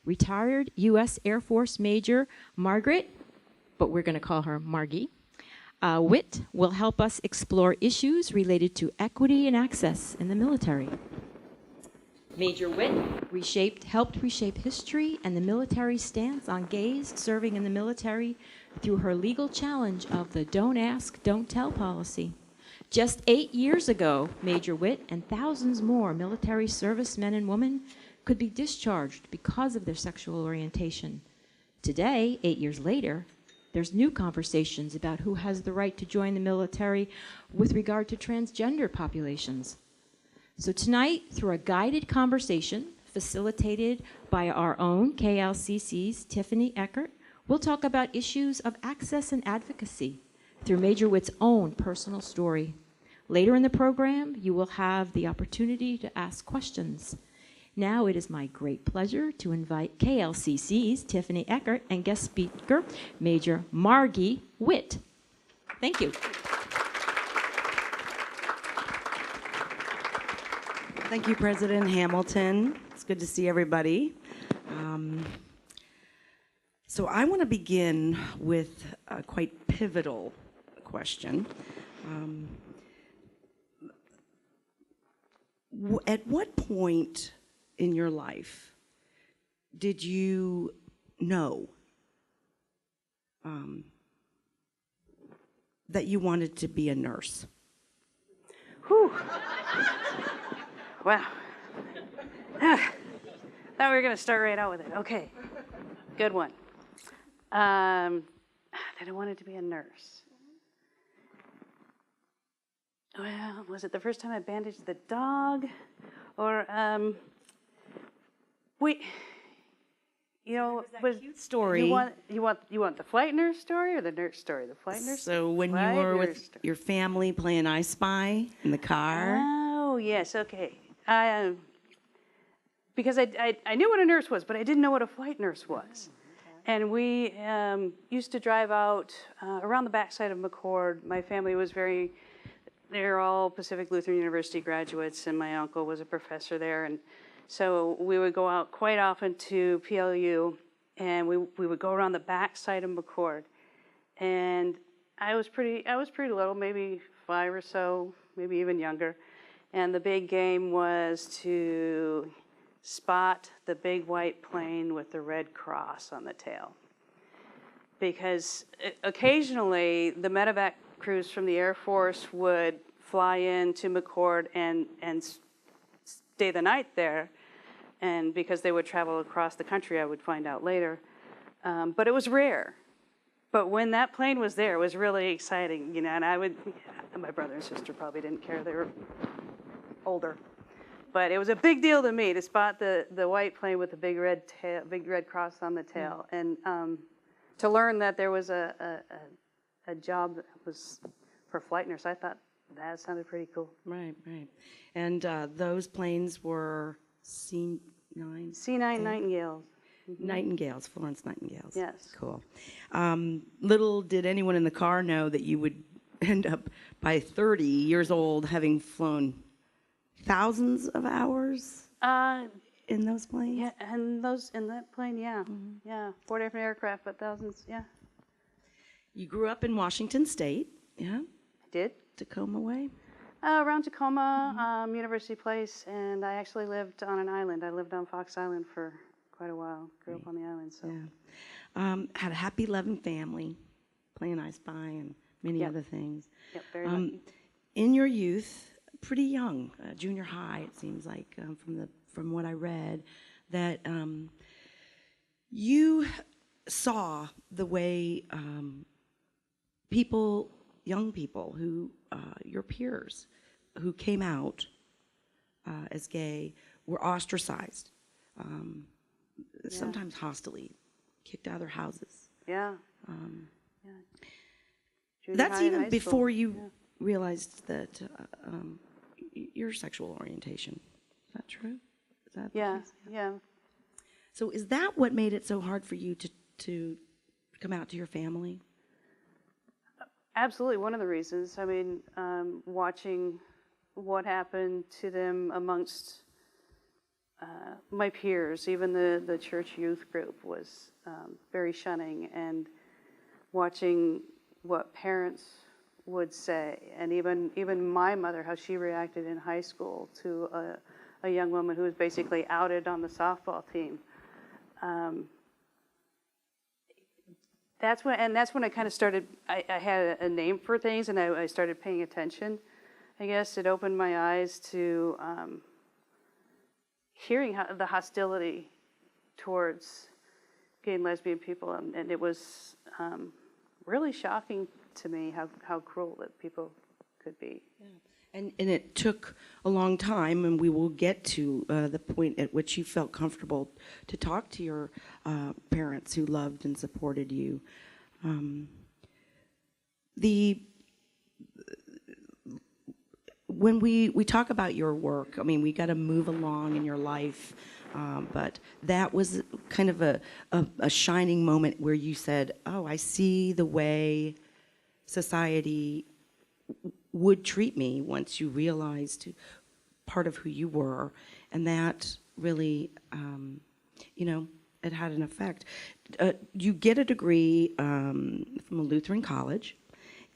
retired U.S. Air Force Major Margaret, but we're going to call her Margie, Witt will help us explore issues related to equity and access in the military. Major Witt helped reshape history and the military stance on gays serving in the military through her legal challenge of the Don't Ask, Don't Tell policy. Just 8 years ago, Major Witt and thousands more military servicemen and women could be discharged because of their sexual orientation. Today, 8 years later, there's new conversations about who has the right to join the military with regard to transgender populations. So tonight, through a guided conversation facilitated by our own KLCC's Tiffany Eckert, we'll talk about issues of access and advocacy through Major Witt's own personal story. Later in the program, you will have the opportunity to ask questions. Now it is my great pleasure to invite KLCC's Tiffany Eckert and guest speaker, Major Margie Witt. Thank you. Thank you, President Hamilton. It's good to see everybody. So I want to begin with a quite pivotal question. At what point in your life did you know that you wanted to be a nurse? Whew. Wow. Thought we were going to start right out with it. Okay. Good one. That I wanted to be a nurse. Well, was it the first time I bandaged the dog? Or, was cute story. You want the flight nurse story or the nurse story? The flight nurse. So when you were with your family playing I Spy in the car. Oh yes, okay. Because I knew what a nurse was, but I didn't know what a flight nurse was. And we used to drive out around the backside of McCord. My family was they're all Pacific Lutheran University graduates, and my uncle was a professor there. And so we would go out quite often to PLU, and we would go around the backside of McCord. And I was pretty little, maybe 5 or so, maybe even younger. And the big game was to spot the big white plane with the red cross on the tail. Because occasionally the medevac crews from the Air Force would fly into McCord and stay the night there. And because they would travel across the country, I would find out later. But it was rare. But when that plane was there, it was really exciting, and my brother and sister probably didn't care. They were older. But it was a big deal to me to spot the white plane with the big red cross on the tail, and to learn that there was a job that was for flight nurse. I thought that sounded pretty cool. Right. And those planes were C9 Nightingales. Mm-hmm. Nightingales, Florence Nightingales. Yes. Cool. Little did anyone in the car know that you would end up by 30 years old having flown thousands of hours in those planes? Yeah, and in that plane, yeah. Mm-hmm. Yeah, 4 different aircraft, but thousands, yeah. You grew up in Washington State, yeah? I did. Tacoma way? Around Tacoma, University Place, and I actually lived on an island. I lived on Fox Island for quite a while. Grew up on the island, so. Yeah. Had a happy, loving family, playing I Spy and many other things. Yep, very lucky. In your youth, pretty young, junior high, it seems like, from what I read, that you saw the way young people who, your peers, who came out as gay were ostracized, sometimes hostilely, kicked out of their houses. Yeah. That's even before you realized that your sexual orientation. Is that true? Is that yeah. So is that what made it so hard for you to come out to your family? Absolutely, one of the reasons. I mean, watching what happened to them amongst my peers, even the church youth group was very shunning, and watching what parents would say, and even my mother, how she reacted in high school to a young woman who was basically outed on the softball team. That's when I kind of started. I had a name for things, and I started paying attention. I guess it opened my eyes to hearing the hostility towards gay and lesbian people, and it was really shocking to me how cruel that people could be. Yeah. And it took a long time, and we will get to the point at which you felt comfortable to talk to your parents who loved and supported you. When we talk about your work, I mean, we got to move along in your life, but that was kind of a shining moment where you said, oh, I see the way society would treat me once you realized part of who you were, and that really, it had an effect. You get a degree from a Lutheran college,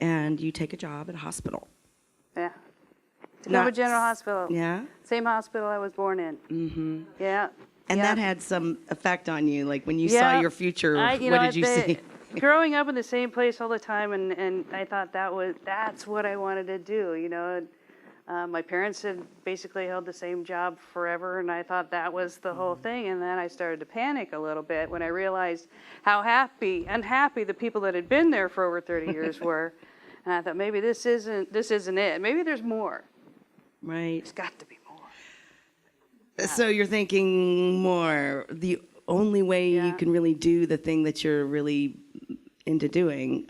and you take a job at a hospital. Yeah. Tacoma General Hospital. Yeah. Same hospital I was born in. Mm-hmm. Yeah. And that had some effect on you, like when you saw your future, what did you see? Growing up in the same place all the time, and I thought that's what I wanted to do, My parents had basically held the same job forever, and I thought that was the whole thing. And then I started to panic a little bit when I realized how unhappy the people that had been there for over 30 years were. And I thought, maybe this isn't it. Maybe there's more. Right. There's got to be more. Yeah. So you're thinking more. The only way you can really do the thing that you're really into doing,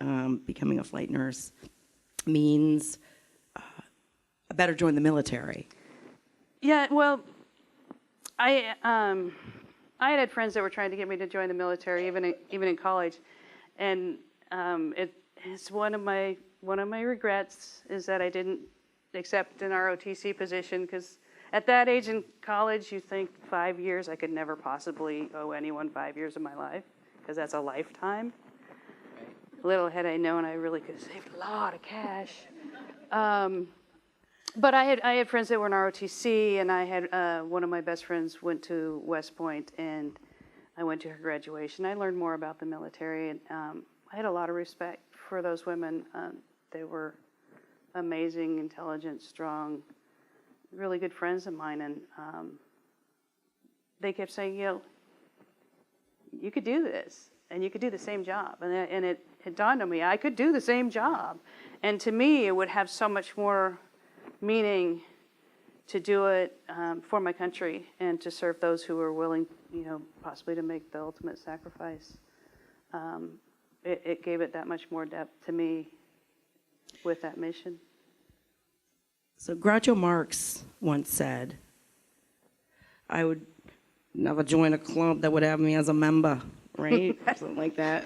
becoming a flight nurse, means I better join the military. Yeah, well, I had friends that were trying to get me to join the military, even in college, and it's one of my regrets is that I didn't accept an ROTC position, because at that age in college, you think 5 years, I could never possibly owe anyone 5 years of my life, because that's a lifetime. Right. Little had I known, I really could have saved a lot of cash. But I had friends that were in ROTC, and I had one of my best friends went to West Point, and I went to her graduation. I learned more about the military, and I had a lot of respect for those women. They were amazing, intelligent, strong, really good friends of mine, and they kept saying, you could do this, and you could do the same job. And it dawned on me, I could do the same job. And to me, it would have so much more meaning to do it for my country and to serve those who are willing, possibly to make the ultimate sacrifice. It gave it that much more depth to me with that mission. So Groucho Marx once said, I would never join a club that would have me as a member, right? Something like that.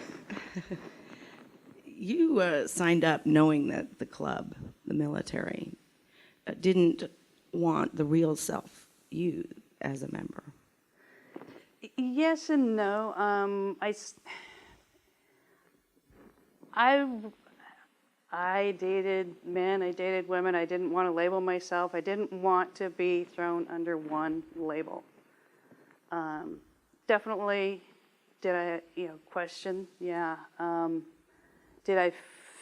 You signed up knowing that the club, the military, didn't want the real self, you, as a member. Yes and no. I dated men, I dated women. I didn't want to label myself. I didn't want to be thrown under one label. Definitely, did I, question? Yeah. Did I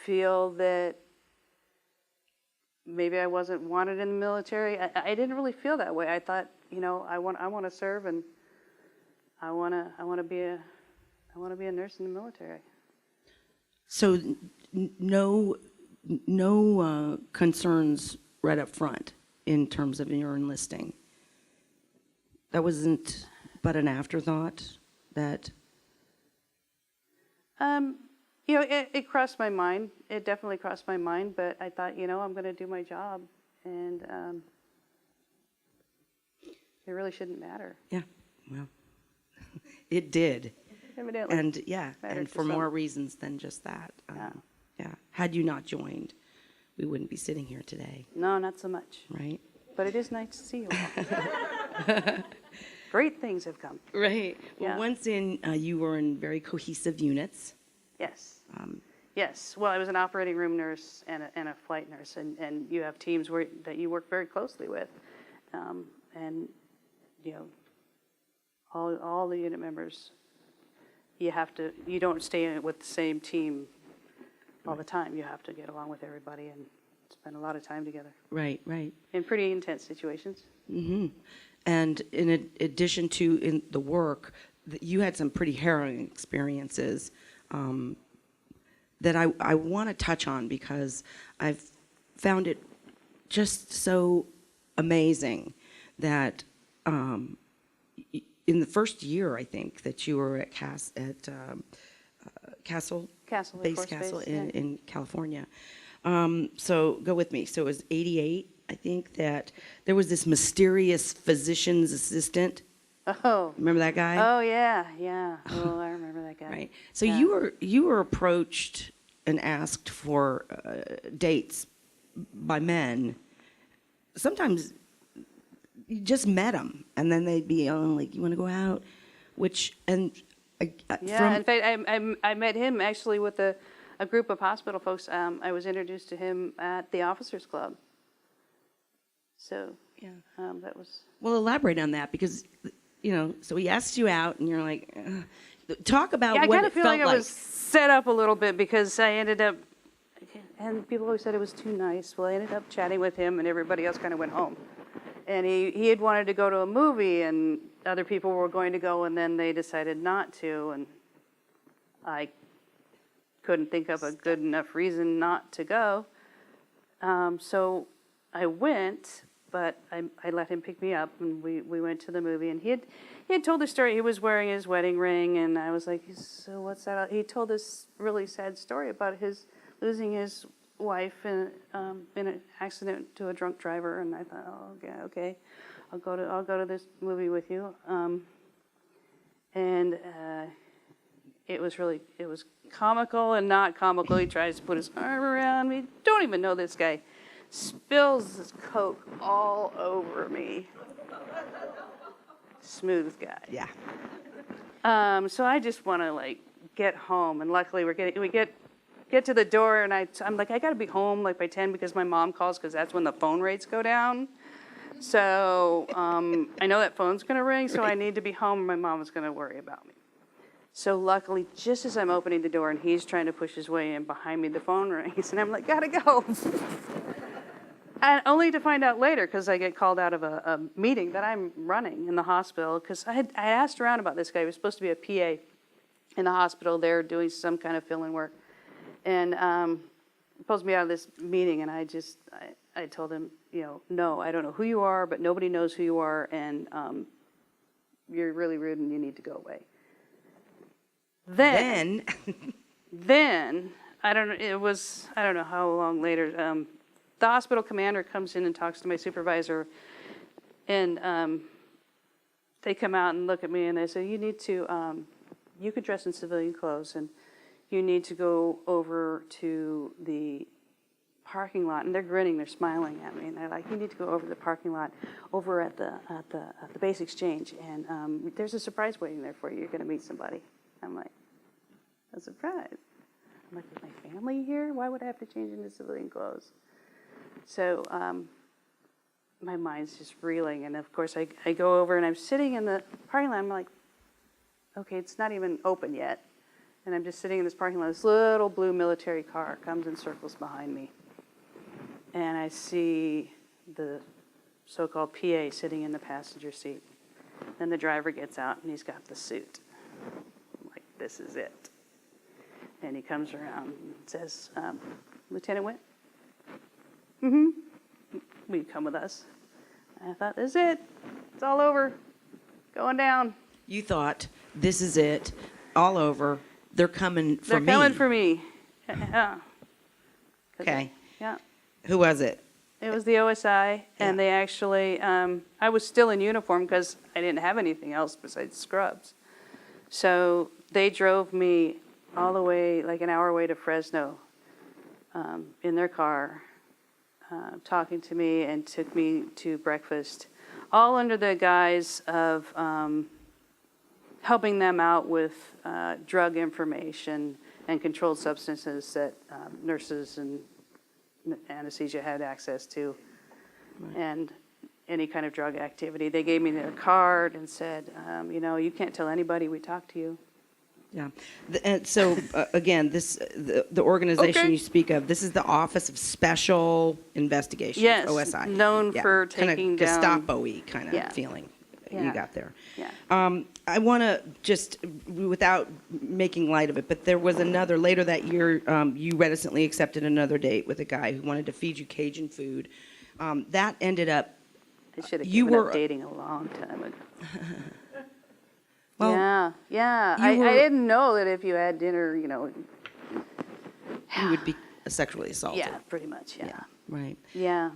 feel that maybe I wasn't wanted in the military? I didn't really feel that way. I thought, I want to serve, and I want to be a nurse in the military. So no concerns right up front in terms of your enlisting. That wasn't but an afterthought that. It crossed my mind. It definitely crossed my mind. But I thought, I'm going to do my job, and it really shouldn't matter. Yeah, well, it did. Evidently. And and for more reasons than just that. Yeah. Had you not joined, we wouldn't be sitting here today. No, not so much. Right. But it is nice to see you all. great things have come. Right. Well, Yeah. once in, you were in very cohesive units. Yes. Yes. Well, I was an operating room nurse and a flight nurse, and you have teams that you work very closely with, and you know, all the unit members. You don't stay with the same team all the time. You have to get along with everybody and spend a lot of time together. Right, right. In pretty intense situations. Mm-hmm. And in addition to in the work, you had some pretty harrowing experiences that I want to touch on because I've found it just so amazing that in the first year, I think, that you were at Castle Air Force Castle Base, in California. So go with me. So it was 88, I think, that there was this mysterious physician's assistant. Oh. Remember that guy? Oh yeah. Oh, I remember that guy. Right. So Yeah. you were approached and asked for dates by men. Sometimes you just met them, and then they'd be like, "You want to go out?" Yeah, in fact, I met him actually with a group of hospital folks. I was introduced to him at the Officers Club. So, yeah, that was... Well, elaborate on that because, so he asked you out, and you're like, talk about Yeah, I what kind it of feel felt like I was set up a little bit because I ended up, and people always said it was too nice. Well, I ended up chatting with him, and everybody else kind of went home. And he had wanted to go to a movie, and other people were going to go, and then they decided not to, and I couldn't think of a good enough reason not to go. So I went, but I let him pick me up, and we went to the movie, and he had told the story. He was wearing his wedding ring, and I was like, so what's that? He told this really sad story about losing his wife in an accident to a drunk driver, and I thought, oh, okay, I'll go to this movie with you. And it was comical and not comical. He tries to put his arm around me. Don't even know this guy. Spills his Coke all over me. Smooth guy. Yeah. So I just want to get home, and luckily we get to the door, and I'm like, I got to be home by 10 because my mom calls because that's when the phone rates go down. So I know that phone's going to ring, so I need to be home, or my mom is going to worry about me. So luckily, just as I'm opening the door and he's trying to push his way in behind me, the phone rings, and I'm like, gotta go. And only to find out later, because I get called out of a meeting that I'm running in the hospital, because I asked around about this guy. He was supposed to be a PA in the hospital there doing some kind of fill-in work. And pulls me out of this meeting, and I told him, no, I don't know who you are, but nobody knows who you are, and you're really rude, and you need to go away. Then I don't know how long later, the hospital commander comes in and talks to my supervisor, and they come out and look at me, and they say, you need to, you could dress in civilian clothes, and you need to go over to the parking lot. And they're grinning, they're smiling at me, and they're like, you need to go over to the parking lot over at the base exchange, and there's a surprise waiting there for you. You're going to meet somebody. I'm like, a surprise? I'm like, is my family here? Why would I have to change into civilian clothes? So my mind's just reeling, and of course I go over, and I'm sitting in the parking lot. I'm like, okay, it's not even open yet. And I'm just sitting in this parking lot. This little blue military car comes and circles behind me. And I see the so-called PA sitting in the passenger seat. Then the driver gets out, and he's got the suit. I'm like, this is it. And he comes around and says, Lieutenant Witt? Mm-hmm. Will you come with us? And I thought, this is it. It's all over. Going down. You thought, this is it. All over. They're coming for me. They're coming for me. Yeah. Okay. Yeah. Who was it? It was the OSI, and they actually, I was still in uniform because I didn't have anything else besides scrubs. So they drove me all the way, an hour away to Fresno, in their car, talking to me, and took me to breakfast all under the guise of helping them out with drug information and controlled substances that nurses and anesthesia had access to, and any kind of drug activity. They gave me their card and said, you can't tell anybody we talked to you. Yeah. And so, again, the organization you speak of, this is the Office of Special Investigations, yes, OSI. Known for taking down. down... Gestapo-y kind of feeling you got there. Yeah. I want to just, without making light of it, but there was another, later that year, you reticently accepted another date with a guy who wanted to feed you Cajun food. That ended up... I should have given up dating a long time ago. Well, yeah. I didn't know that if you had dinner, you would be sexually assaulted. Yeah, pretty much, yeah. Right. Yeah.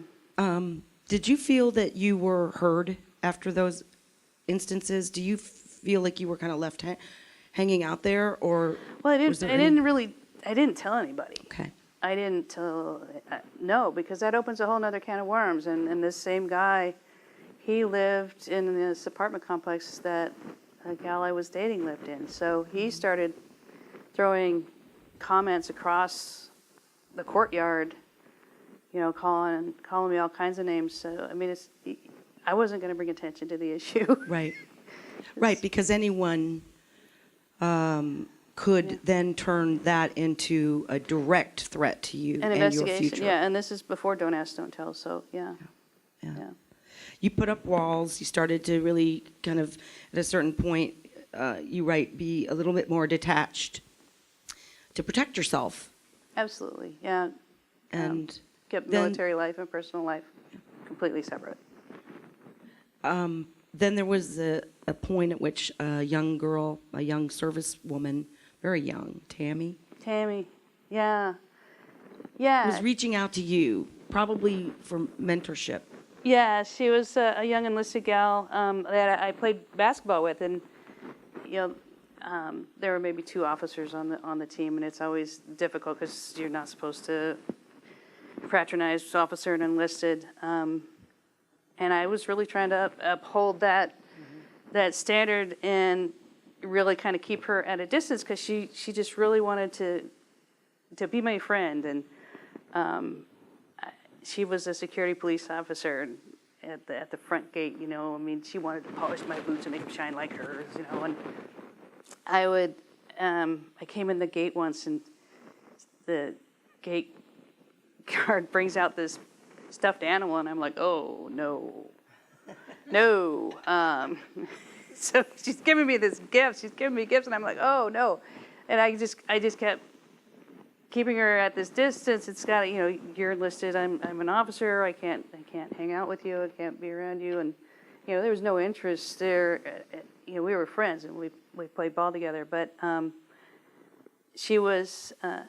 Did you feel that you were heard after those instances? Do you feel like you were kind of left hanging out there, or? Well, I didn't tell anybody. Okay. I didn't tell, no, because that opens a whole nother can of worms. And this same guy, he lived in this apartment complex that a gal I was dating lived in. So he started throwing comments across the courtyard, calling me all kinds of names. So, I mean, I wasn't going to bring attention to the issue. Right. Right, because anyone could then turn that into a direct threat to you and your future. Yeah, and this is before Don't Ask, Don't Tell, so yeah. You put up walls. You started to really kind of, at a certain point, be a little bit more detached to protect yourself. Absolutely, yeah. And kept military life and personal life completely separate. Then there was a point at which a young girl, a young service woman, very young, Tammy, yeah, was reaching out to you, probably for mentorship. Yeah, she was a young enlisted gal that I played basketball with, and there were maybe 2 officers on the team, and it's always difficult because you're not supposed to fraternize officer and enlisted. And I was really trying to uphold that standard and really kind of keep her at a distance because she just really wanted to be my friend. And she was a security police officer at the front gate, I mean, she wanted to polish my boots and make them shine like hers, and I came in the gate once and the gate guard brings out this stuffed animal and I'm like, oh, no. So she's giving me this gift. She's giving me gifts and I'm like, oh, no. And I just kept keeping her at this distance. It's got, you're enlisted. I'm an officer. I can't hang out with you. I can't be around you. And there was no interest there. We were friends and we played ball together. But she was a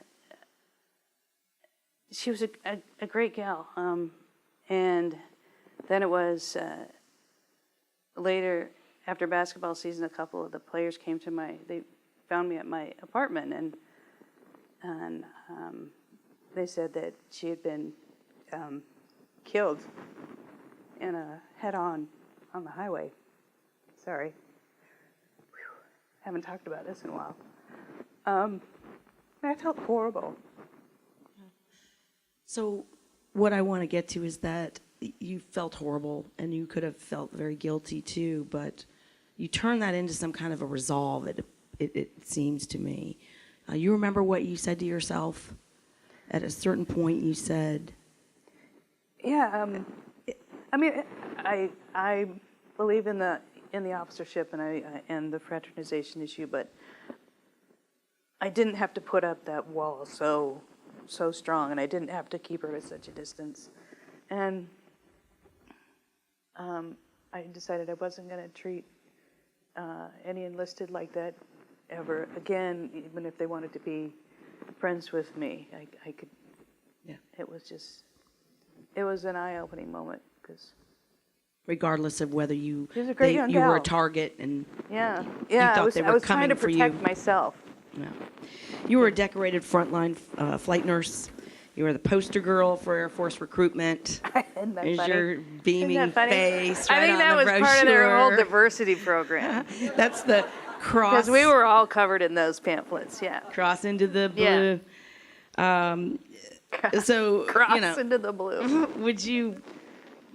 great gal. And then it was later after basketball season, a couple of the players came they found me at my apartment and they said that she had been killed in a head-on on the highway. Sorry. Whew. Haven't talked about this in a while. I felt horrible. So what I want to get to is that you felt horrible and you could have felt very guilty too, but you turned that into some kind of a resolve, it seems to me. You remember what you said to yourself? At a certain point you said... Yeah, I mean, I believe in the officership and the fraternization issue, but I didn't have to put up that wall so strong, and I didn't have to keep her at such a distance. And I decided I wasn't going to treat any enlisted like that ever again, even if they wanted to be friends with me. I could. Yeah. It was an eye-opening moment because. Regardless of whether you were a target and yeah, you thought they were I was coming trying to for protect you. myself. Yeah. You were a decorated frontline flight nurse. You were the poster girl for Air Force recruitment. Isn't that There's funny? your beaming Isn't that funny? face I right think on that the was brochure. part of their whole diversity program. That's the cross. Because we were all covered in those pamphlets, yeah. Cross into the blue. So, Cross into the blue. would you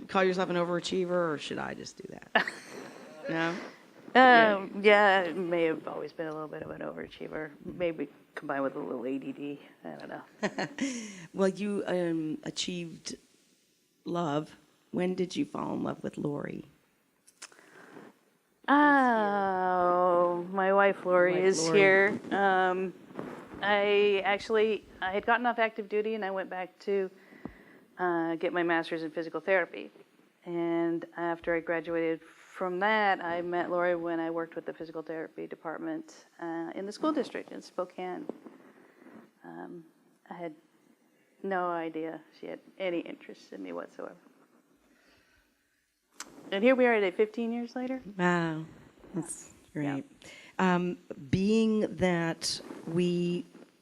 call yourself an overachiever, or should I just do that? No? Yeah, it may have always been a little bit of an overachiever. Maybe combined with a little ADD. I don't know. Well, you achieved love. When did you fall in love with Lori? Oh, my wife Lori is here. I had gotten off active duty and I went back to get my master's in physical therapy. And after I graduated from that, I met Lori when I worked with the physical therapy department in the school district in Spokane. I had no idea she had any interest in me whatsoever. And here we are today, 15 years later. Wow, that's great. Yeah. Being that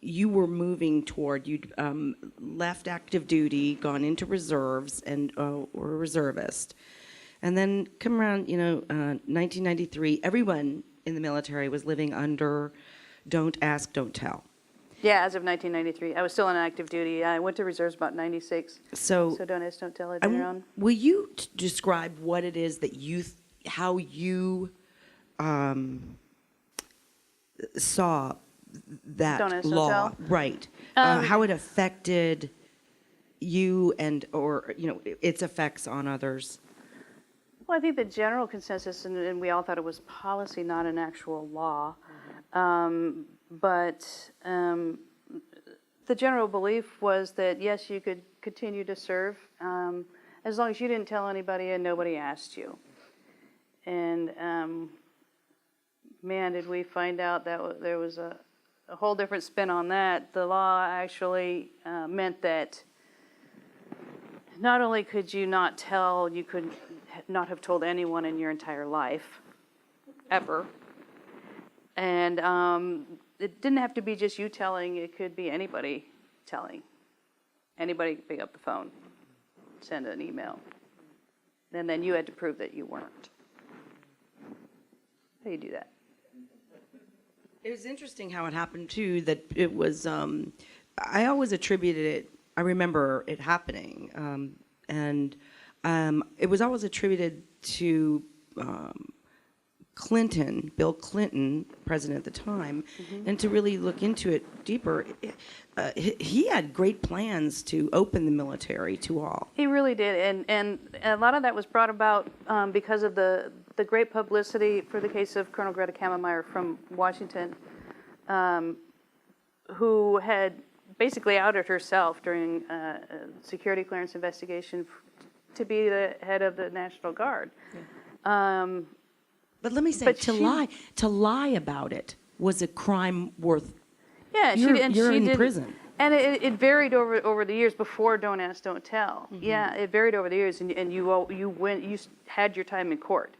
you were moving toward, you'd left active duty, gone into reserves, and were a reservist. And then come around, 1993, everyone in the military was living under don't ask, don't tell. Yeah, as of 1993. I was still on active duty. I went to reserves about 96. So don't ask, don't tell, I'd been around. Will you describe what it is that how you saw that don't ask, law, don't tell? right? How it affected you or its effects on others? Well, I think the general consensus, and we all thought it was policy, not an actual law, but the general belief was that, yes, you could continue to serve as long as you didn't tell anybody and nobody asked you. And man, did we find out that there was a whole different spin on that. The law actually meant that not only could you not tell, you could not have told anyone in your entire life, ever. And it didn't have to be just you telling, it could be anybody telling. Anybody could pick up the phone, send an email. And then you had to prove that you weren't. How do you do that? It was interesting how it happened, too, that it was, I always attributed it, I remember it happening, and it was always attributed to Clinton, Bill Clinton, president at the time, and to really look into it deeper, he had great plans to open the military to all. He really did, and a lot of that was brought about because of the great publicity for the case of Colonel Greta Kammermeyer from Washington, who had basically outed herself during a security clearance investigation to be the head of the National Guard. Yeah. But let me say, to lie about it was a crime worth. Yeah, you're she in did, prison. And it varied over the years before Don't Ask, Don't Tell. Yeah, it varied over the years, and you had your time in court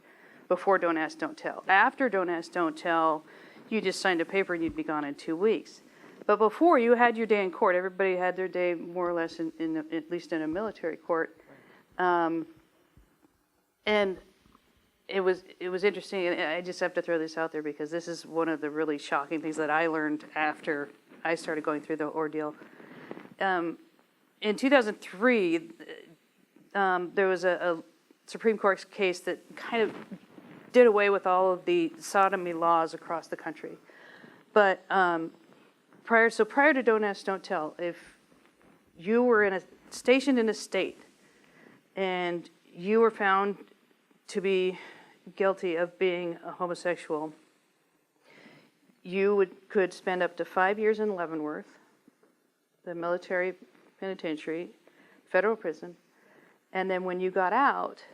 before Don't Ask, Don't Tell. After Don't Ask, Don't Tell, you just signed a paper and you'd be gone in 2 weeks. But before, you had your day in court. Everybody had their day more or less at least in a military court, and it was interesting, and I just have to throw this out there because this is one of the really shocking things that I learned after I started going through the ordeal. In 2003, there was a Supreme Court case that kind of did away with all of the sodomy laws across the country. But prior to Don't Ask, Don't Tell, if you were stationed in a state and you were found to be guilty of being a homosexual, you could spend up to 5 years in Leavenworth, the military penitentiary, federal prison, and then when you got out,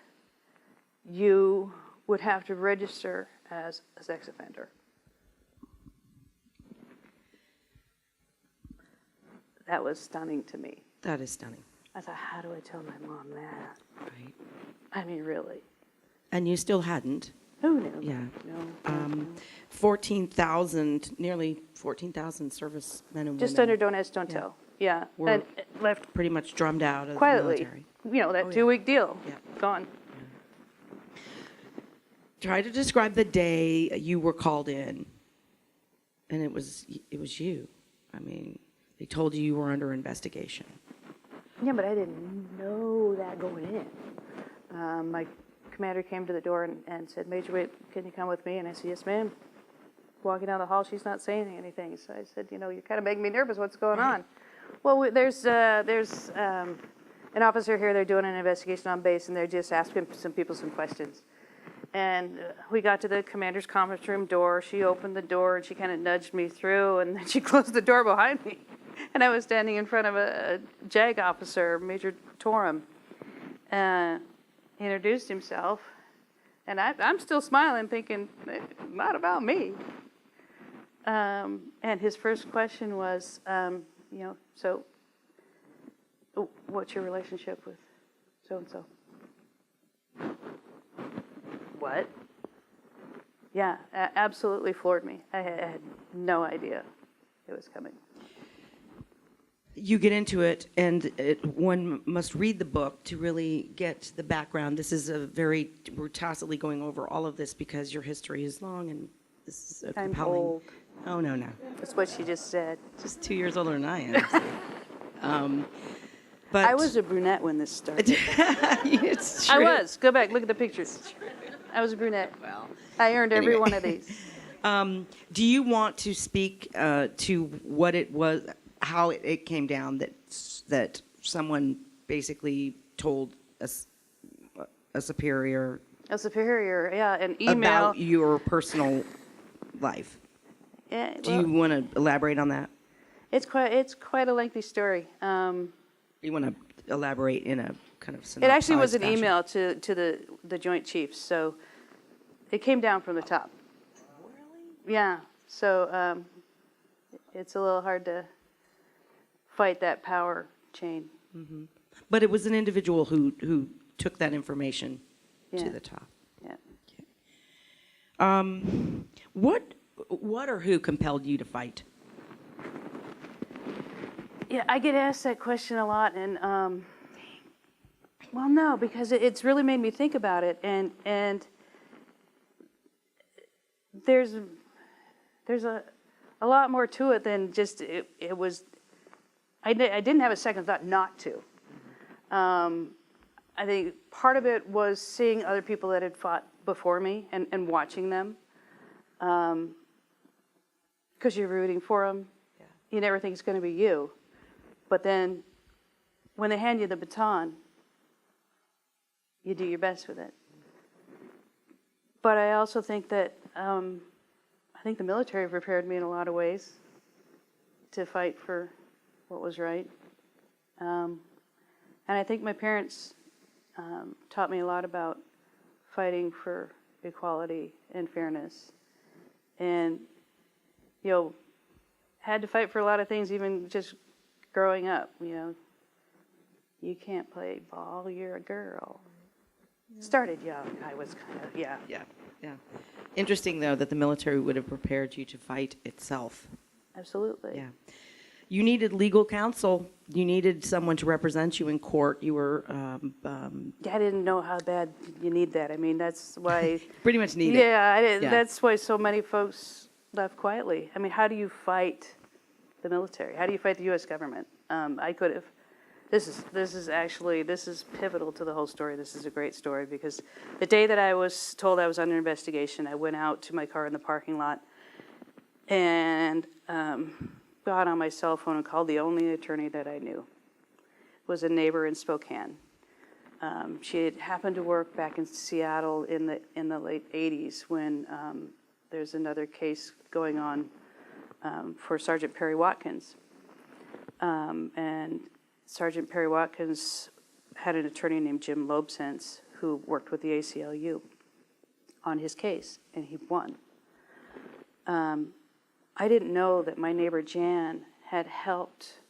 you would have to register as a sex offender. That was stunning to me. That is stunning. I thought, how do I tell my mom that? Right. I mean, really. And you still hadn't. Oh, no. Yeah. No. 14,000, nearly 14,000 servicemen and women. Just under Don't Ask, Don't Tell. Yeah, were and left pretty much drummed out of quietly. the military. That Oh, yeah. 2-week deal, Yeah. gone. Try to describe the day you were called in, and it was you. I mean, they told you were under investigation. Yeah, but I didn't know that going in. My commander came to the door and said, "Major Witt, can you come with me?" And I said, "Yes, ma'am." Walking down the hall, she's not saying anything. So I said, "You're kind of making me nervous. What's going on?" Well, there's an officer here. They're doing an investigation on base, and they're just asking some people some questions. And we got to the commander's conference room door. She opened the door, and she kind of nudged me through, and then she closed the door behind me. And I was standing in front of a JAG officer, Major Torum. He introduced himself, and I'm still smiling, thinking, not about me. And his first question was, so what's your relationship with so-and-so? What? Yeah, absolutely floored me. I had no idea it was coming. You get into it, and one must read the book to really get the background. This is we're tacitly going over all of this because your history is long, and this is a compelling. I'm old. Oh, no. That's what she just said. Just 2 years older than I am. But I was a brunette when this started. It's I true. was. Go back, look at the pictures. I was a brunette. Well, I earned every anyway. one of these. Do you want to speak to what it was, how it came down that someone basically told a superior A superior, yeah, an email. about your personal life? Yeah, Do you want to elaborate on that? It's quite a lengthy story. You want to elaborate in a kind of It actually was an fashion? email to the Joint Chiefs, so it came down from the top. Really? Yeah. So it's a little hard to fight that power chain. Mm-hmm. But it was an individual who took that information Yeah. to the top. Yeah. What or who compelled you to fight? Yeah, I get asked that question a lot, and well, no, because it's really made me think about it, and there's a lot more to it than just it was. I didn't have a second thought not to. I think part of it was seeing other people that had fought before me and watching them, because you're rooting for them. Yeah. You never think it's going to be you. But then when they hand you the baton, you do your best with it. But I also think that I think the military prepared me in a lot of ways to fight for what was right. And I think my parents taught me a lot about fighting for equality and fairness. And, had to fight for a lot of things, even just growing up, you can't play ball, you're a girl. Started young, I was kind of, yeah. Yeah. Interesting, though, that the military would have prepared you to fight itself. Absolutely. Yeah. You needed legal counsel. You needed someone to represent you in court. You were... I didn't know how bad you need that. I mean, that's why... pretty much need it. Yeah, Yeah. That's why so many folks left quietly. I mean, how do you fight the military? How do you fight the U.S. government? I could have... This is pivotal to the whole story. This is a great story because the day that I was told I was under investigation, I went out to my car in the parking lot and got on my cell phone and called the only attorney that I knew. It was a neighbor in Spokane. She had happened to work back in Seattle in the late 80s when there's another case going on for Sergeant Perry Watkins. And Sergeant Perry Watkins had an attorney named Jim Loebsense who worked with the ACLU on his case, and he won. I didn't know that my neighbor Jan had helped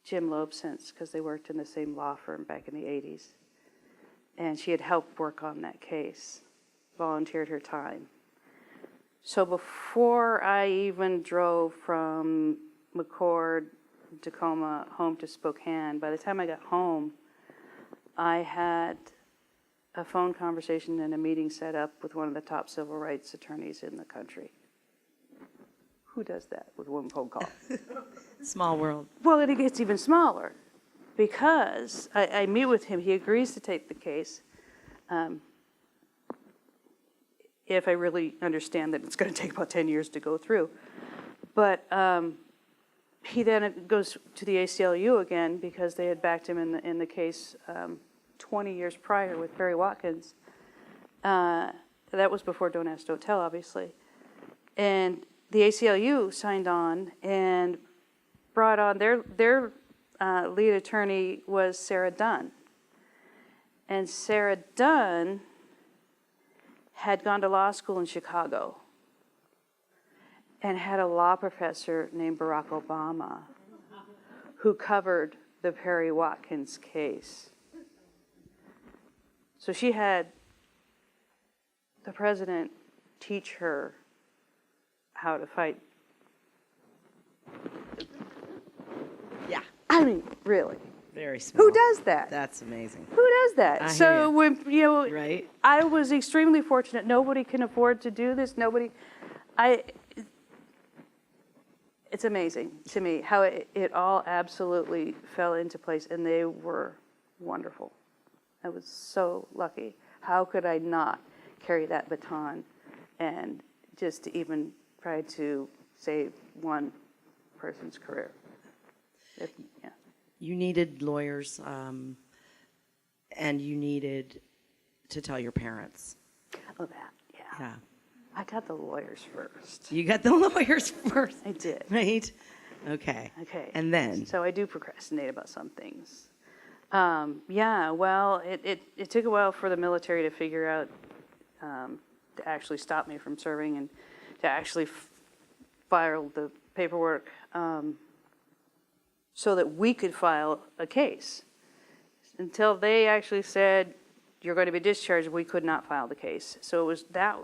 Jim Loebsense because they worked in the same law firm back in the 80s. And she had helped work on that case, volunteered her time. So before I even drove from McCord from Tacoma home to Spokane. By the time I got home, I had a phone conversation and a meeting set up with one of the top civil rights attorneys in the country. Who does that with one phone call? Small world. Well, it gets even smaller because I meet with him. He agrees to take the case if I really understand that it's going to take about 10 years to go through. But he then goes to the ACLU again because they had backed him in the case 20 years prior with Perry Watkins. That was before Don't Ask, Don't Tell, obviously. And the ACLU signed on and brought on their lead attorney was Sarah Dunn. And Sarah Dunn had gone to law school in Chicago and had a law professor named Barack Obama who covered the Perry Watkins case. So she had the president teach her how to fight. Yeah. I mean, really. Very small. Who does that? That's amazing. Who does that? I hear So ya. when Right? I was extremely fortunate. Nobody can afford to do this. It's amazing to me how it all absolutely fell into place, and they were wonderful. I was so lucky. How could I not carry that baton and just to even try to save one person's career? Yeah. You needed lawyers, and you needed to tell your parents. Oh, that, yeah. Yeah. I got the lawyers first. You got the lawyers first. I did. Right? Okay. Okay. And then? So I do procrastinate about some things. Yeah, well, it took a while for the military to figure out, to actually stop me from serving and to actually file the paperwork so that we could file a case. Until they actually said, you're going to be discharged, we could not file the case. So that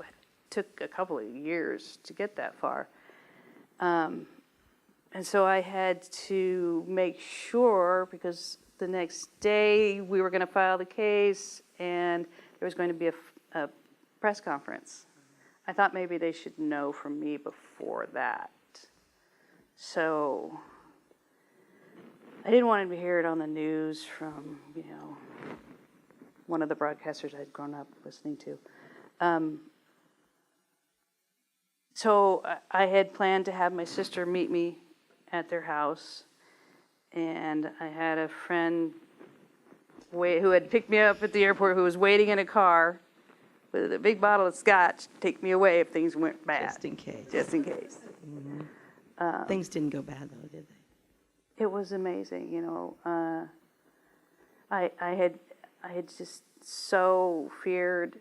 took a couple of years to get that far. And so I had to make sure, because the next day we were going to file the case and there was going to be a press conference. I thought maybe they should know from me before that. So I didn't want him to hear it on the news from, one of the broadcasters I'd grown up listening to. So I had planned to have my sister meet me at their house, and I had a friend who had picked me up at the airport who was waiting in a car with a big bottle of scotch to take me away if things went bad. Just in case. Just in case. Mm-hmm. Things didn't go bad, though, did they? It was amazing, I had just so feared,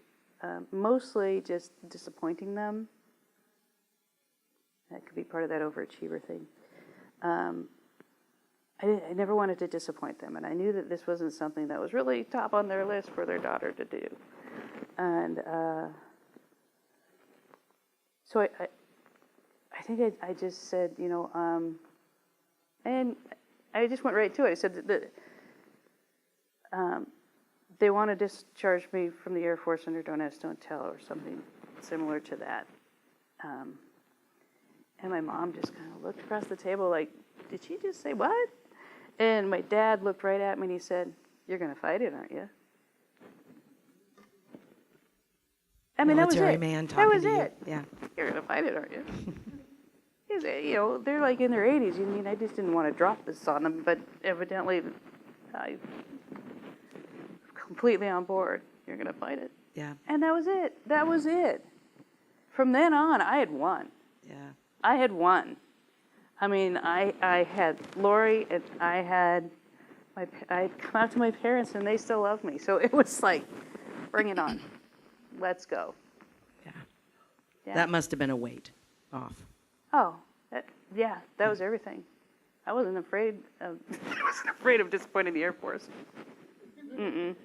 mostly just disappointing them. That could be part of that overachiever thing. I never wanted to disappoint them, and I knew that this wasn't something that was really top on their list for their daughter to do. And so I think I just said, and I just went right to it. I said that they want to discharge me from the Air Force under Don't Ask, Don't Tell, or something similar to that. And my mom just kind of looked across the table like, did she just say what? And my dad looked right at me and he said, you're going to fight it, aren't you? I mean, Military that was it. man That talking was to you. it. Yeah. You're going to fight it, aren't you? Because, they're like in their 80s. I mean, I just didn't want to drop this on them, but evidently I'm completely on board. You're going to fight it. Yeah. And that was it. That was it. From then on, I had won. Yeah. I had won. I mean, I had Lori, and I had come out to my parents, and they still love me. So it was like, bring it on. Let's go. Yeah. Yeah. That must have been a weight off. Oh, that was everything. I wasn't afraid of disappointing the Air Force. Mm-mm.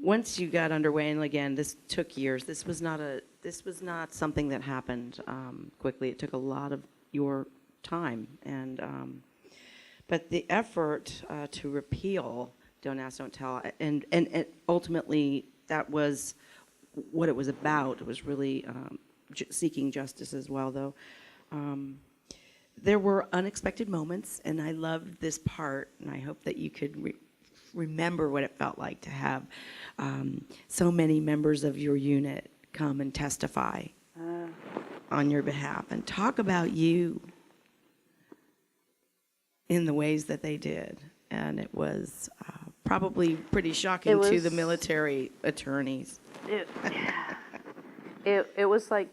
Once you got underway, and again, this took years. This was not something that happened quickly. It took a lot of your time, and But the effort to repeal Don't Ask, Don't Tell, and ultimately that was what it was about. It was really seeking justice as well, though. There were unexpected moments, and I loved this part, and I hope that you could remember what it felt like to have so many members of your unit come and testify on your behalf and talk about you in the ways that they did. And it was probably pretty shocking to the military attorneys. It was like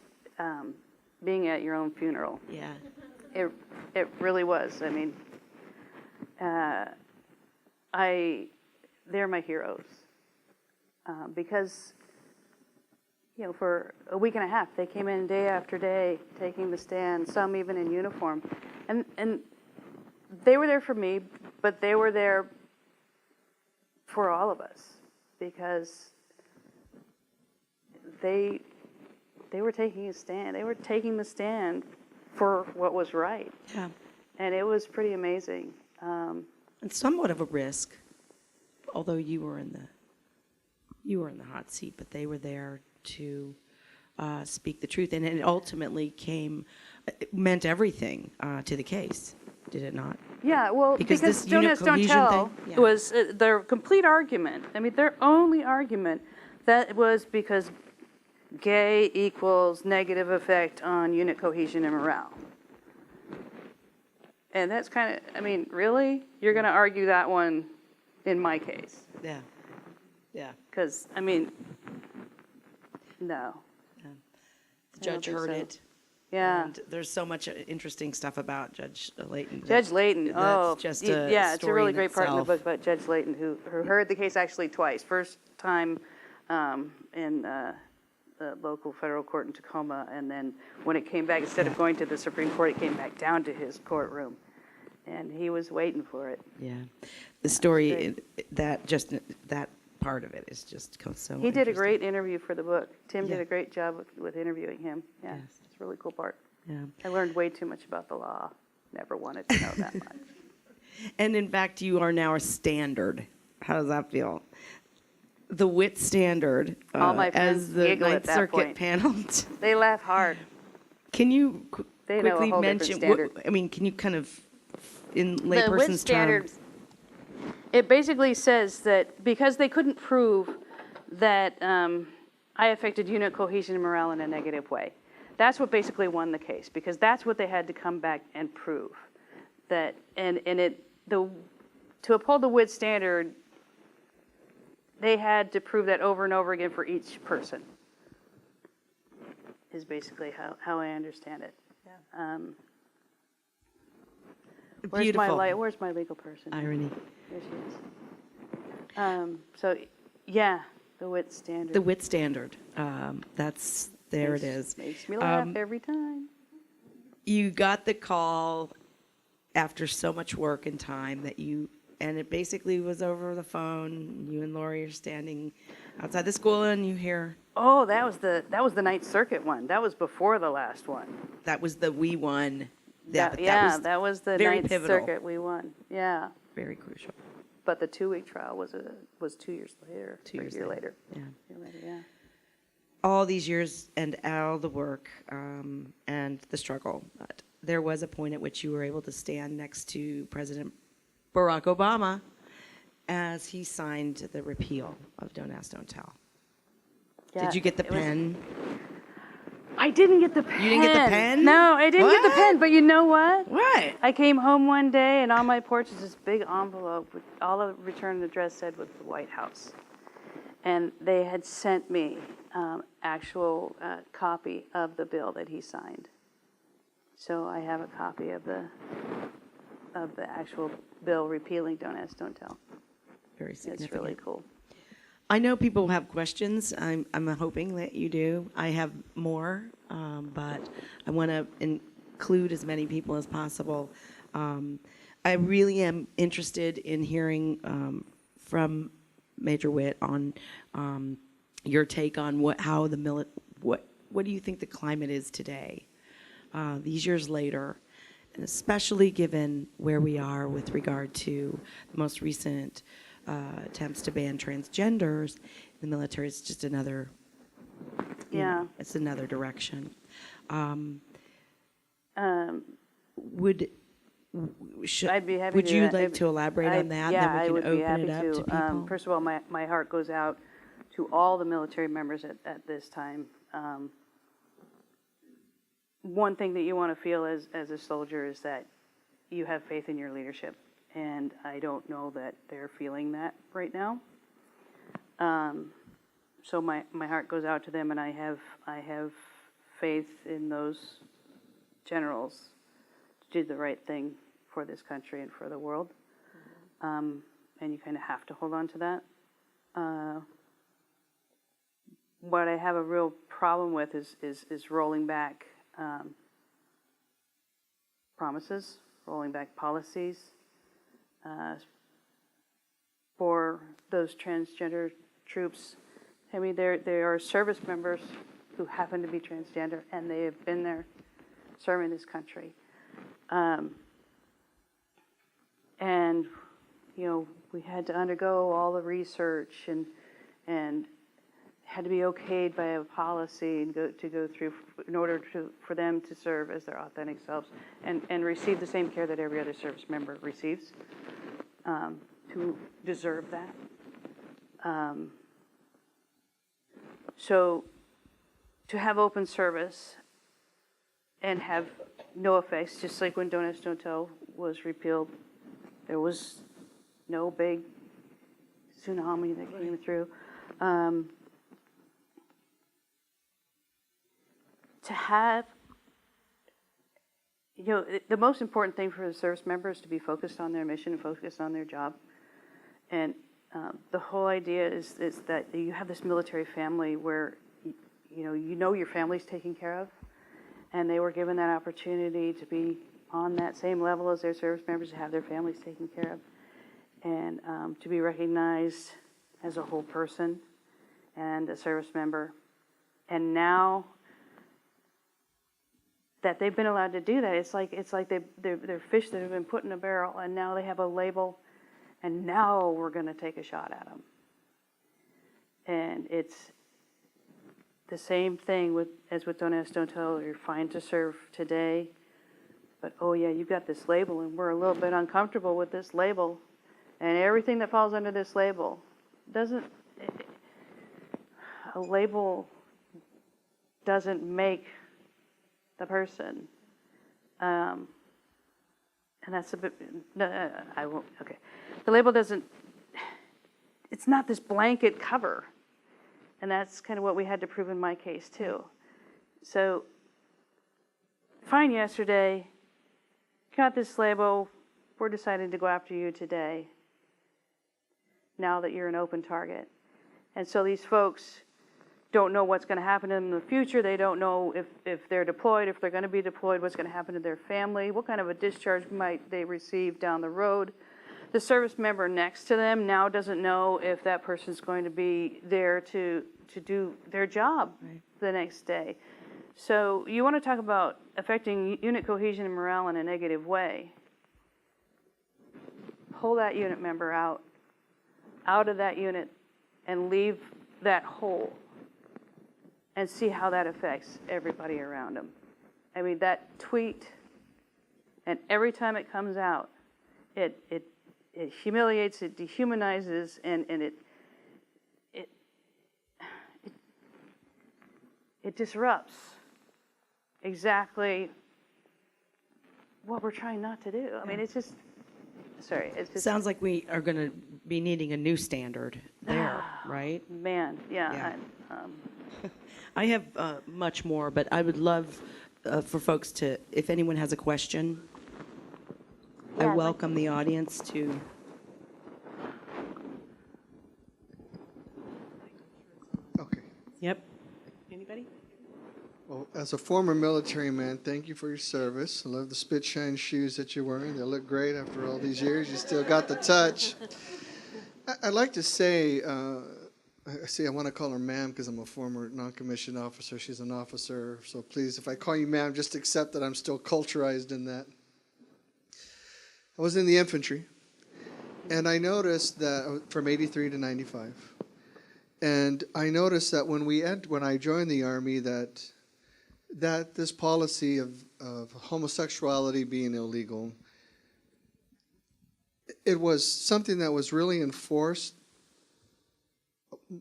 being at your own funeral. Yeah. It really was. I mean, they're my heroes because, you know, for a week and a half they came in day after day, taking the stand. Some even in uniform, and they were there for me, but they were there for all of us because they were taking a stand. They were taking the stand for what was right. Yeah. And it was pretty amazing. And somewhat of a risk, although you were in the hot seat, but they were there to speak the truth, and it ultimately meant everything to the case, did it not? Yeah, well, because this Don't unit Ask, Don't cohesion Tell thing, yeah. was their complete argument. I mean, their only argument that was because gay equals negative effect on unit cohesion and morale. And that's kind of, I mean, really? You're going to argue that one in my case? Yeah. Yeah. Because, I mean, no. Yeah. The judge heard it. Yeah. And there's so much interesting stuff about Judge Layton. Judge Layton, That's just yeah, it's a really great part in the itself. book about Judge Layton, who heard the case actually twice. First time in the local federal court in Tacoma, and then when it came back, instead of going to the Supreme Court, it came back down to his courtroom, and he was waiting for it. Yeah, the story that part of it is just so. He did a great interview for the book. Tim Yeah. did a great job with interviewing him. Yeah, Yes. it's a really cool part. Yeah. I learned way too much about the law. Never wanted to know that much. And in fact, you are now a standard. How does that feel? The Witt Standard, All my friends as the giggle at Ninth that Circuit point. panel. They laugh hard. Can you They know a quickly whole different mention? standard. Can you kind of, in The Witt layperson's Standard, terms? it basically says that because they couldn't prove that I affected unit cohesion and morale in a negative way, that's what basically won the case, because that's what they had to come back and prove. That to uphold the Witt Standard, they had to prove that over and over again for each person. Is basically how I understand it. Yeah. Beautiful. Where's my legal person? Irony. There she is. So, yeah, the Witt Standard. The Witt Standard. It is. Makes me laugh every time. You got the call after so much work and time and it basically was over the phone. You and Lori are standing outside the school, and you hear. Oh, that was the Ninth Circuit one. That was before the last one. That was the we won. That was the Ninth Circuit we won. Yeah. Very crucial. But the 2-week trial was 2 years later. 2 years a year later. Yeah. A year later, yeah. All these years and all the work and the struggle, but there was a point at which you were able to stand next to President Barack Obama as he signed the repeal of Don't Ask, Don't Tell. Yeah, Did you get the pen? I didn't get the pen. You didn't get the pen? No, I didn't get the pen, but you know what? What? I came home one day, and on my porch is this big envelope with all the return address said was the White House. And they had sent me actual copy of the bill that he signed. So I have a copy of the actual bill repealing Don't Ask, Don't Tell. Very significant. It's really cool. I know people have questions. I'm hoping that you do. I have more, but I want to include as many people as possible. I really am interested in hearing from Major Witt on your take on what do you think the climate is today, these years later, and especially given where we are with regard to the most recent attempts to ban transgenders in the military. It's just another, it's another direction. I'd be happy would to you do that. like to elaborate on that? Yeah, and then I we would can be open happy it up to to. people. First of all, my heart goes out to all the military members at this time. One thing that you want to feel as a soldier is that you have faith in your leadership, and I don't know that they're feeling that right now. So my heart goes out to them, and I have faith in those generals to do the right thing for this country and for the world. And you kind of have to hold on to that. What I have a real problem with is rolling back promises, rolling back policies for those transgender troops. I mean, they are service members who happen to be transgender, and they have been there serving this country. And, you know, we had to undergo all the research and had to be okayed by a policy and go through in order for them to serve as their authentic selves and receive the same care that every other service member receives, to deserve that. So to have open service and have no effects, just like when Don't Ask, Don't Tell was repealed, there was no big tsunami that came through. To have, you know, the most important thing for the service member is to be focused on their mission and focused on their job. And the whole idea is that you have this military family where, you know your family's taken care of, and they were given that opportunity to be on that same level as their service members, to have their families taken care of, and to be recognized as a whole person and a service member. And now that they've been allowed to do that, it's like they're fish that have been put in a barrel, and now they have a label, and now we're going to take a shot at them. And it's the same thing as with Don't Ask, Don't Tell. You're fine to serve today, but oh yeah, you've got this label, and we're a little bit uncomfortable with this label, and everything that falls under this label a label doesn't make the person. And that's a bit, no, I won't, okay. The label doesn't, it's not this blanket cover. And that's kind of what we had to prove in my case too. So, fine yesterday, got this label, we're deciding to go after you today, now that you're an open target. And so these folks don't know what's going to happen to them in the future. They don't know if they're deployed, if they're going to be deployed, what's going to happen to their family, what kind of a discharge might they receive down the road. The service member next to them now doesn't know if that person's going to be there to do their job the next day. So you want to talk about affecting unit cohesion and morale in a negative way. Pull that unit member out of that unit and leave that hole, and see how that affects everybody around them. I mean, that tweet, and every time it comes out, it humiliates, it dehumanizes, and it disrupts exactly what we're trying not to do. I mean, it's just, sorry. It's just, sounds like we are going to be needing a new standard there, right? Man, yeah. I have much more, but I would love for folks to, if anyone has a question, I welcome the audience to. Okay. Yep. Anybody? Well, as a former military man, thank you for your service. I love the spit shine shoes that you're wearing. They look great after all these years. You still got the touch. I'd like to say, I want to call her ma'am because I'm a former non-commissioned officer. She's an officer. So please, if I call you ma'am, just accept that I'm still culturized in that. I was in the infantry, and I noticed that from 83 to 95. And I noticed that when I joined the Army that this policy of homosexuality being illegal, it was something that was really enforced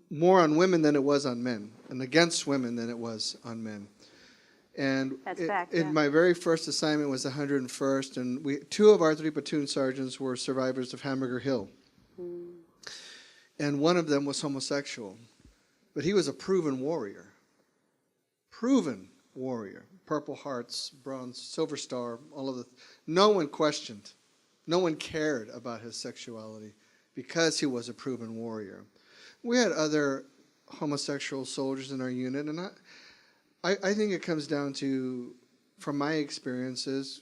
more on women than it was on men, and against women than it was on men. And in my very first assignment was the 101st, and two of our 3 platoon sergeants were survivors of Hamburger Hill. And one of them was homosexual, but he was a proven warrior. Purple Hearts, Bronze, Silver Star, all of the. No one questioned, no one cared about his sexuality because he was a proven warrior. We had other homosexual soldiers in our unit, and I think it comes down to, from my experiences,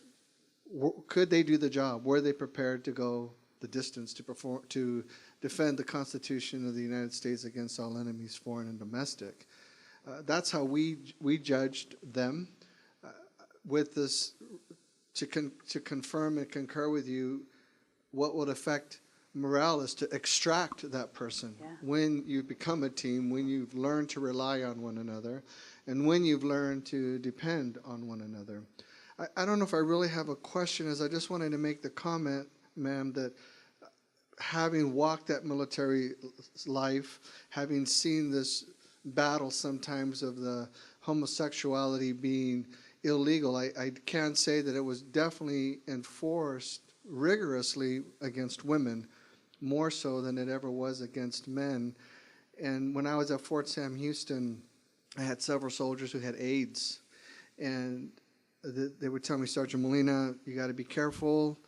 could they do the job? Were they prepared to go the distance to defend the Constitution of the United States against all enemies, foreign and domestic? That's how we judged them. With this, to confirm and concur with you, what would affect morale is to extract that person. When you become a team, when you've learned to rely on one another, and when you've learned to depend on one another. I don't know if I really have a question, as I just wanted to make the comment, ma'am, that having walked that military life, having seen this battle sometimes of the homosexuality being illegal, I can say that it was definitely enforced rigorously against women, more so than it ever was against men. And when I was at Fort Sam Houston, I had several soldiers who had AIDS, and they would tell me, Sergeant Molina, you got to be careful.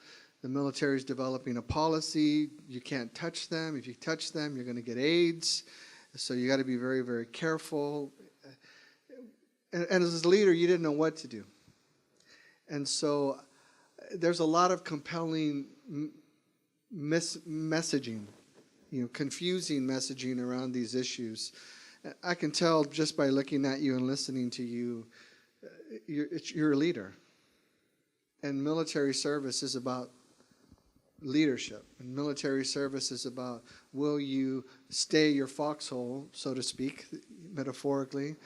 The military is developing a policy. You can't touch them. If you touch them, you're going to get AIDS. So you got to be very, very careful. And as a leader, you didn't know what to do. And so there's a lot of compelling messaging, confusing messaging around these issues. I can tell just by looking at you and listening to you, you're a leader. And military service is about leadership. And military service is about, will you stay your foxhole, so to speak, metaphorically?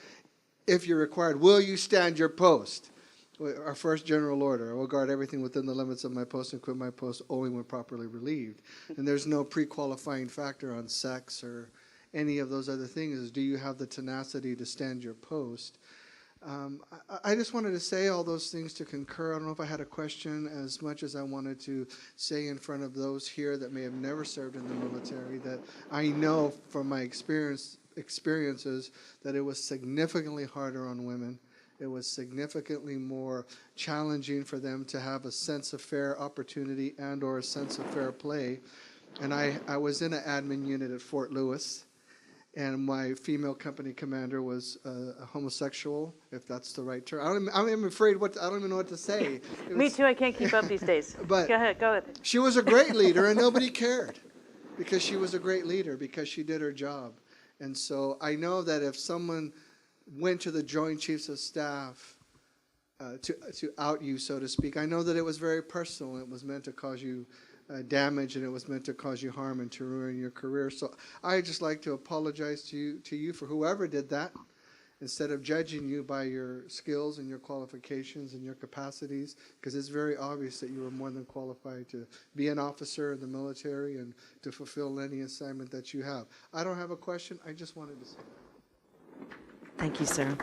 If you're required, will you stand your post? Our first general order, I will guard everything within the limits of my post and quit my post only when properly relieved. And there's no pre-qualifying factor on sex or any of those other things. Do you have the tenacity to stand your post? I just wanted to say all those things to concur. I don't know if I had a question as much as I wanted to say in front of those here that may have never served in the military, that I know from my experiences that it was significantly harder on women. It was significantly more challenging for them to have a sense of fair opportunity and or a sense of fair play. And I was in an admin unit at Fort Lewis, and my female company commander was a homosexual, if that's the right term. I'm afraid I don't even know what to say. Me too, I can't keep up these days. But go ahead. She was a great leader, and nobody cared because she was a great leader, because she did her job. And so I know that if someone went to the Joint Chiefs of Staff to out you, so to speak, I know that it was very personal. It was meant to cause you damage, and it was meant to cause you harm and to ruin your career. So I just like to apologize to you for whoever did that, instead of judging you by your skills and your qualifications and your capacities, because it's very obvious that you were more than qualified to be an officer in the military and to fulfill any assignment that you have. I don't have a question. I just wanted to say that. Thank you, sir.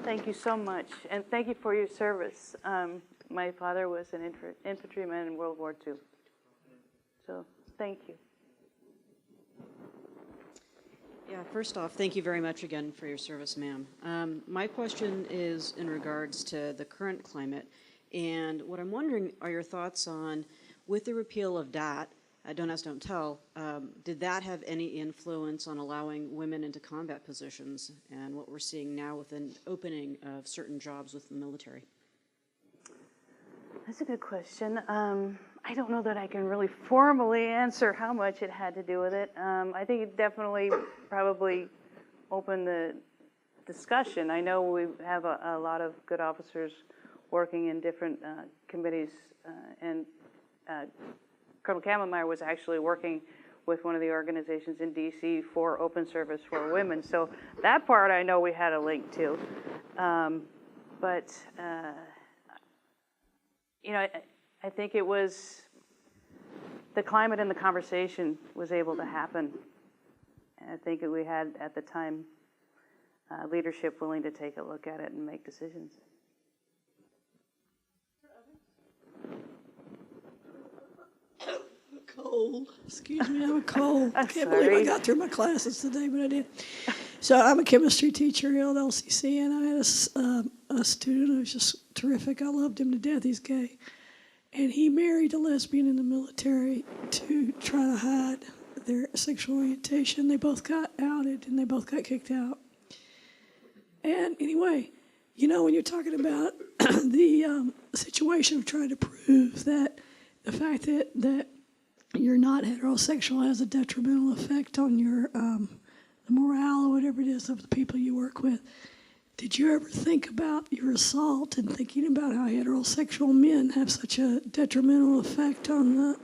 Thank you so much, and thank you for your service. My father was an infantryman in World War II. So thank you. Yeah, first off, thank you very much again for your service, ma'am. My question is in regards to the current climate, and what I'm wondering are your thoughts on, with the repeal of DAT, Don't Ask, Don't Tell, did that have any influence on allowing women into combat positions, and what we're seeing now with an opening of certain jobs with the military? That's a good question. I don't know that I can really formally answer how much it had to do with it. I think it definitely probably opened the discussion. I know we have a lot of good officers working in different committees and Colonel Kammermeyer was actually working with one of the organizations in D.C. for open service for women. So that part I know we had a link to. But I think it was the climate and the conversation was able to happen. And I think that we had, at the time, leadership willing to take a look at it and make decisions. Cold. Excuse me, I'm a cold. I can't sorry. believe I got through my classes today, but I did. So I'm a chemistry teacher here at LCC, and I had a student who was just terrific. I loved him to death. He's gay. And he married a lesbian in the military to try to hide their sexual orientation. They both got outed, and they both got kicked out. And anyway, when you're talking about the situation of trying to prove that the fact that you're not heterosexual has a detrimental effect on your the morale or whatever it is of the people you work with. Did you ever think about your assault and thinking about how heterosexual men have such a detrimental effect on the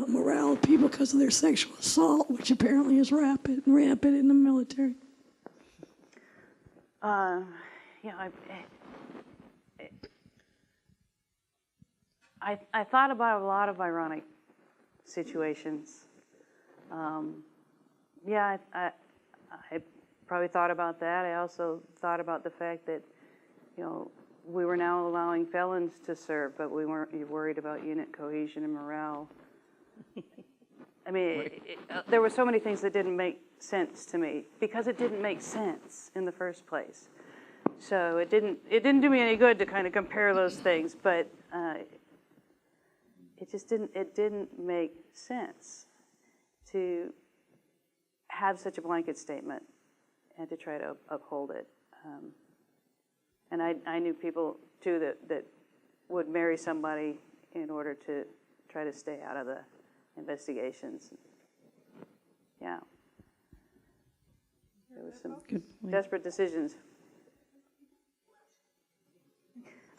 morale of people because of their sexual assault, which apparently is rampant in the military? I thought about a lot of ironic situations. I probably thought about that. I also thought about the fact that, we were now allowing felons to serve, but we weren't worried about unit cohesion and morale. I mean, there were so many things that didn't make sense to me because it didn't make sense in the first place. So it didn't do me any good to kind of compare those things, but it didn't make sense to have such a blanket statement and to try to uphold it. And I knew people too that would marry somebody in order to try to stay out of the investigations. Yeah. There was some desperate decisions.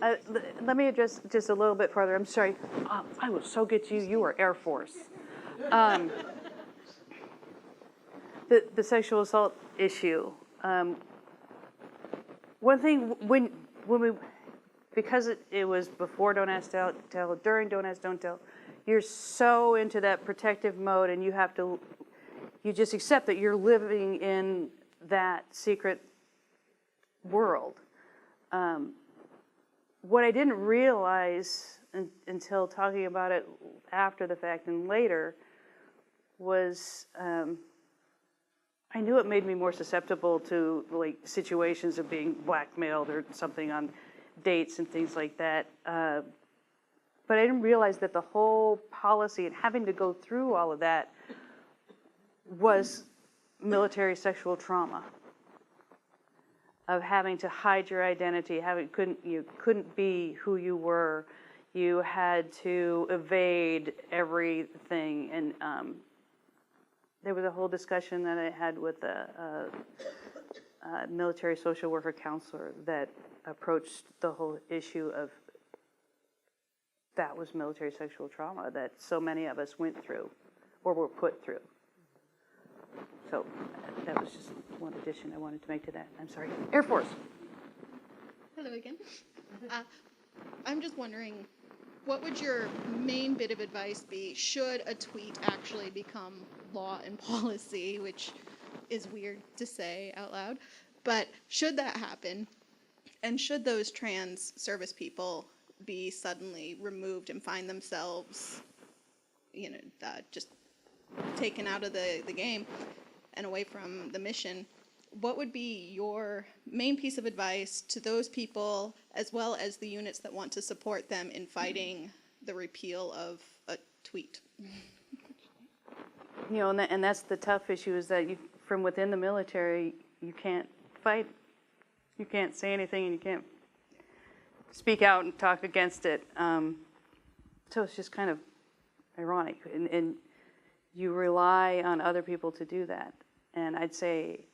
Let me address just a little bit further. I'm sorry. I will so get you. You are Air Force. The sexual assault issue. One thing when we, because it was before Don't Ask, Tell, during Don't Ask, Don't Tell, you're so into that protective mode, and you just accept that you're living in that secret world. What I didn't realize until talking about it after the fact and later was I knew it made me more susceptible to situations of being blackmailed or something on dates and things like that. But I didn't realize that the whole policy and having to go through all of that was military sexual trauma. Of having to hide your identity, you couldn't be who you were. You had to evade everything, and there was a whole discussion that I had with a military social worker counselor that approached the whole issue of that was military sexual trauma that so many of us went through or were put through. So that was just one addition I wanted to make to that. I'm sorry. Air Force. Hello again. I'm just wondering, what would your main bit of advice be should a tweet actually become law and policy, which is weird to say out loud, but should that happen, and should those trans service people be suddenly removed and find themselves, just taken out of the game and away from the mission, what would be your main piece of advice to those people as well as the units that want to support them in fighting the repeal of a tweet? And that's the tough issue is that from within the military, you can't fight, you can't say anything, and you can't speak out and talk against it. So it's just kind of ironic. And you rely on other people to do that. And I'd say,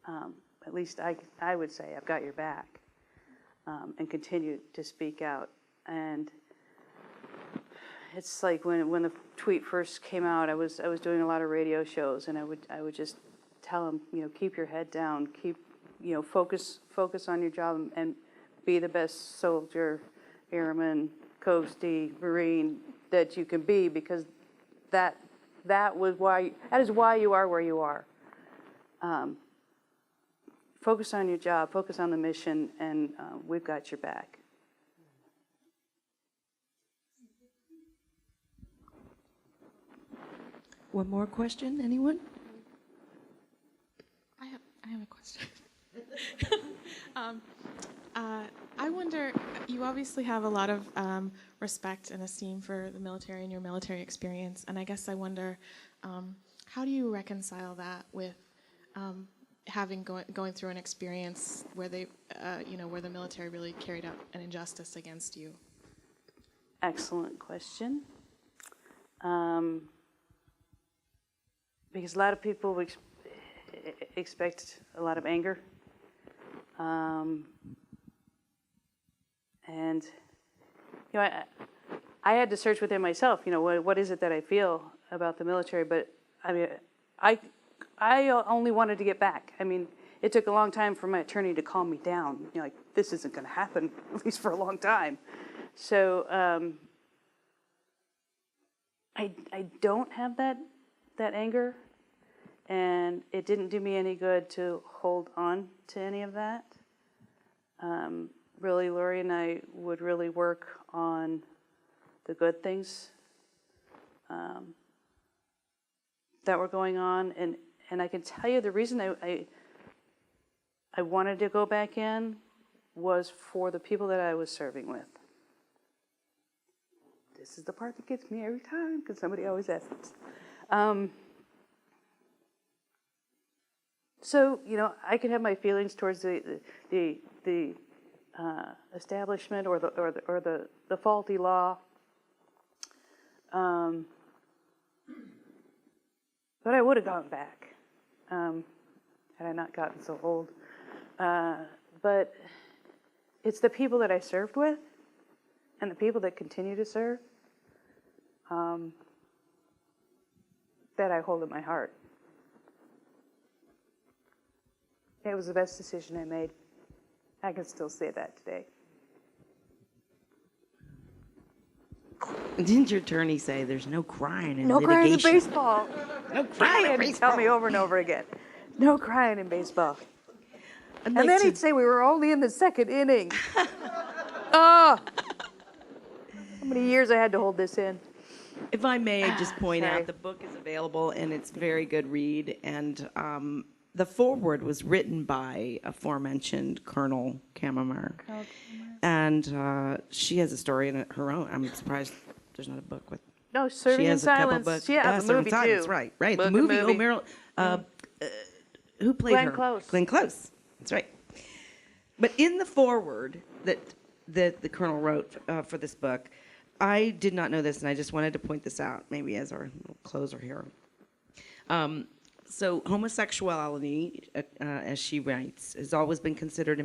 at least I would say, I've got your back, and continue to speak out. And, it's like when the tweet first came out, I was doing a lot of radio shows, and I would just tell them, keep your head down, keep, focus on your job, and be the best soldier, airman, coastie, Marine that you can be, because that is why you are where you are. Focus on your job, focus on the mission, and we've got your back. One more question, anyone? I have a question. I wonder, you obviously have a lot of respect and esteem for the military and your military experience, and I guess I wonder, how do you reconcile that with going through an experience where where the military really carried out an injustice against you? Excellent question. Because a lot of people expect a lot of anger. And I had to search within myself, what is it that I feel about the military? But I mean, I only wanted to get back. I mean, it took a long time for my attorney to calm me down. Like, this isn't going to happen, at least for a long time. So I don't have that anger, and it didn't do me any good to hold on to any of that. Really, Lori and I would really work on the good things that were going on, and I can tell you the reason I wanted to go back in was for the people that I was serving with. This is the part that gets me every time, because somebody always asks. So, I could have my feelings towards the establishment or the faulty law, but I would have gone back had I not gotten so old. But it's the people that I served with and the people that continue to serve that I hold in my heart. It was the best decision I made. I can still say that today. Didn't your attorney say there's no crying in No litigation? crying in baseball. No crying in He'd baseball. tell me over and over again. No crying in baseball. I'd And like then to- he'd say we were only in the second inning. Oh! How many years I had to hold this in? If I may, I just point Sorry. out the book is available and it's a very good read. And the foreword was written by aforementioned Colonel Kammermeyer. And she has a story in her own. I'm surprised there's not a book with. No, She Serving in has a couple Silence. books. Yeah, the Serving movie in Silence, too. Right. The Book and movie. Oh, movie. Meryl. Who played Glenn her? Close. Glenn Close. That's right. But in the foreword that the Colonel wrote for this book, I did not know this, and I just wanted to point this out, maybe as our little closer here. So homosexuality, as she writes, has always been considered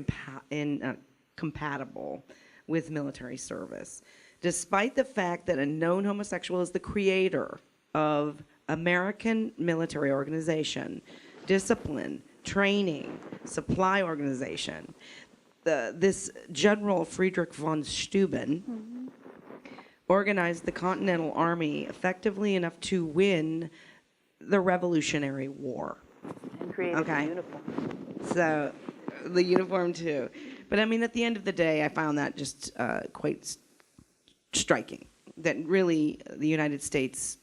compatible with military service, despite the fact that a known homosexual is the creator of American military organization, discipline, training, supply organization. This General Friedrich von Steuben organized the Continental Army effectively enough to win the Revolutionary War. And created Okay. the uniform. So, the uniform too. But I mean, at the end of the day, I found that just quite striking. That really, the United States,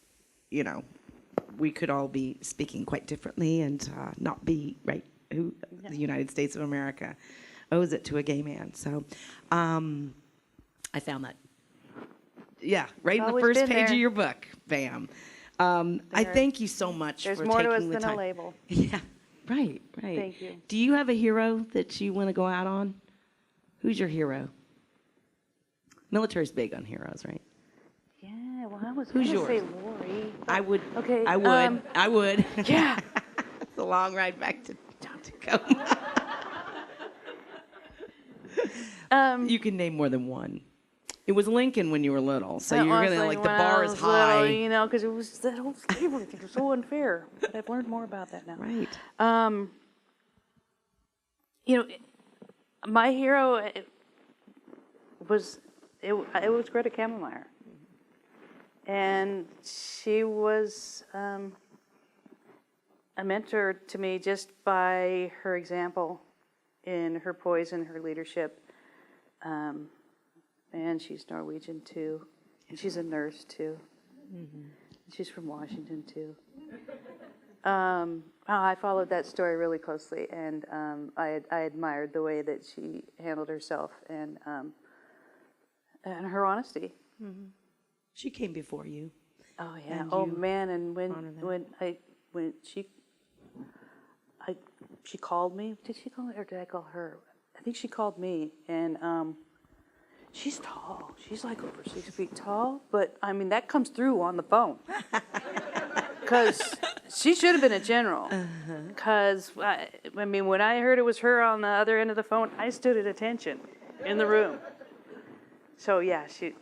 we could all be speaking quite differently and not be, right, who the United States of America owes it to a gay man. So, I found that, right in the Always first been page there. of your book, bam. I thank you so much There's for more taking to us the than time. a label. Yeah, right. Thank you. Do you have a hero that you want to go out on? Who's your hero? Military's big on heroes, right? Yeah, well, I was Who's going to say yours? Lori. I would. Okay, I would. I would. Yeah. It's a long ride back to Tacoma. You can name more than one. It was Lincoln when you were little, so you're Honestly, gonna like the when bar I is was high. little, you know, because it was that whole slavery thing was so unfair. But I've learned more about that now. Right. You know, my hero was Greta Kammermeyer, and she was a mentor to me just by her example in her poise and her leadership. And she's Norwegian too, and she's a nurse too. Mm-hmm. She's from Washington too. I followed that story really closely, and I admired the way that she handled herself and her honesty. Mm-hmm. She came before you. Oh yeah. And Oh you man. And when she called me. Did she call me or did I call her? I think she called me, and she's tall. She's like over 6 feet tall, but I mean that comes through on the phone. Because she should have been a general. Because I mean, when I heard it was her on the other end of the phone, I stood at attention in the room. So yeah, she's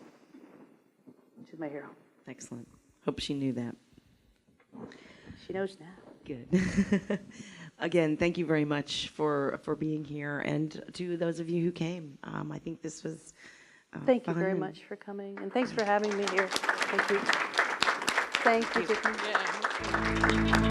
my hero. Excellent. Hope she knew that. She knows now. Good. Again, thank you very much for being here, and to those of you who came. I think this was Thank you fun very and- much for coming, and thanks for having me here. Thank you. Thank you, Tiffany. Yeah.